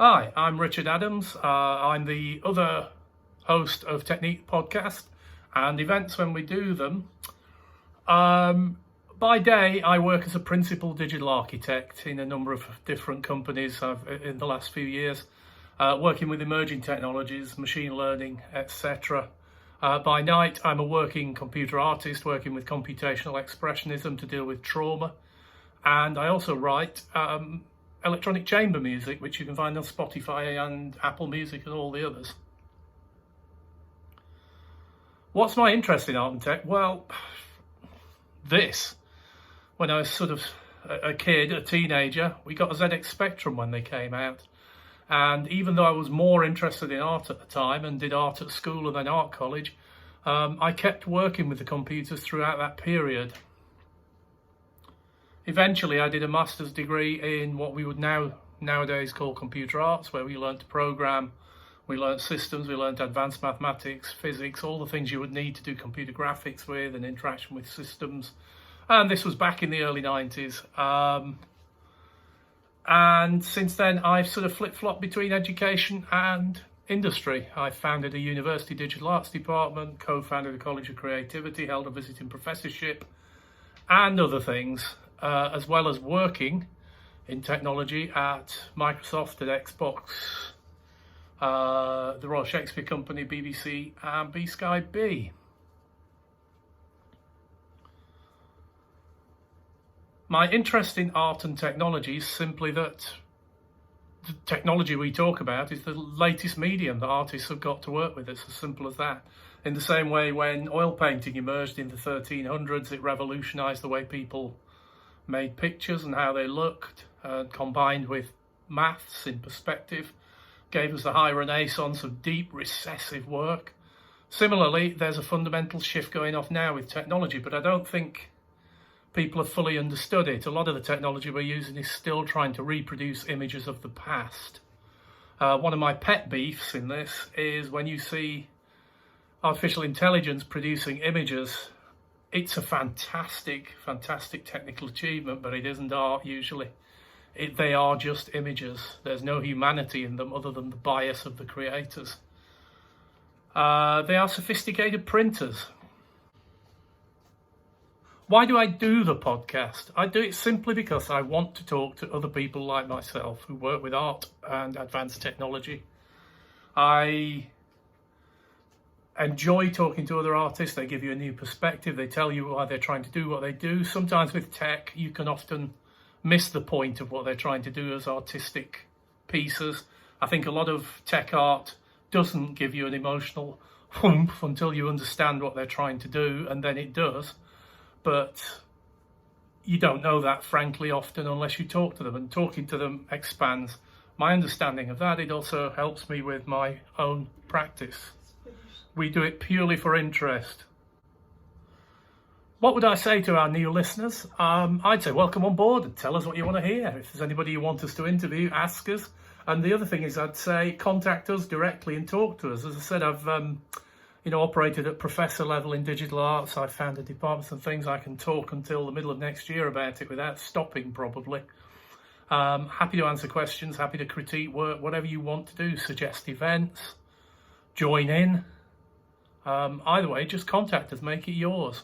Hi, I'm Richard Adams. I'm the other host of Technique Podcast and events when we do them. By day, I work as a principal digital architect in a number of different companies in the last few years, working with emerging technologies, machine learning, etc. By night, I'm a working computer artist working with computational expressionism to deal with trauma. And I also write electronic chamber music, which you can find on Spotify and Apple Music and all the others. What's my interest in art and tech? Well, when I was sort of a kid, a teenager, we got a ZX Spectrum when they came out. And even though I was more interested in art at the time and did art at school and then art college, I kept working with the computers throughout that period. Eventually, I did a master's degree in what we would nowadays call computer arts, where we learned to program, we learned systems, we learned advanced mathematics, physics, all the things you would need to do computer graphics with and interaction with systems. And this was back in the early 90s. And since then, I've sort of flip-flopped between education and industry. I founded a university digital arts department, co-founded a College of Creativity, held a visiting professorship, and other things. As well as working in technology at Microsoft, at Xbox, the Royal Shakespeare Company, BBC, and B-Sky-B. My interest in art and technology is simply that the technology we talk about is the latest medium that artists have got to work with. It's as simple as that. In the same way, when oil painting emerged in the 1300s, it revolutionized the way people made pictures and how they looked, combined with maths in perspective, gave us the high renaissance of deep recessive work. Similarly, there's a fundamental shift going off now with technology, but I don't think people have fully understood it. A lot of the technology we're using is still trying to reproduce images of the past. One of my pet beefs in this is when you see artificial intelligence producing images. It's a fantastic technical achievement, but it isn't art usually. They are just images. There's no humanity in them other than the bias of the creators. They are sophisticated printers. Why do I do the podcast? I do it simply because I want to talk to other people like myself who work with art and advanced technology. I enjoy talking to other artists. They give you a new perspective. They tell you why they're trying to do what they do. Sometimes with tech, you can often miss the point of what they're trying to do as artistic pieces. I think a lot of tech art doesn't give you an emotional oomph until you understand what they're trying to do, and then it does. But you don't know that, frankly, often unless you talk to them, and talking to them expands my understanding of that. It also helps me with my own practice. We do it purely for interest. What would I say to our new listeners? I'd say welcome on board and tell us what you want to hear. If there's anybody you want us to interview, ask us. And the other thing is, I'd say contact us directly and talk to us. As I said, I've operated at professor level in digital arts. I've founded departments and things. I can talk until the middle of next year about it without stopping, probably. Happy to answer questions, happy to critique work, whatever you want to do. Suggest events, join in. Either way, just contact us, make it yours.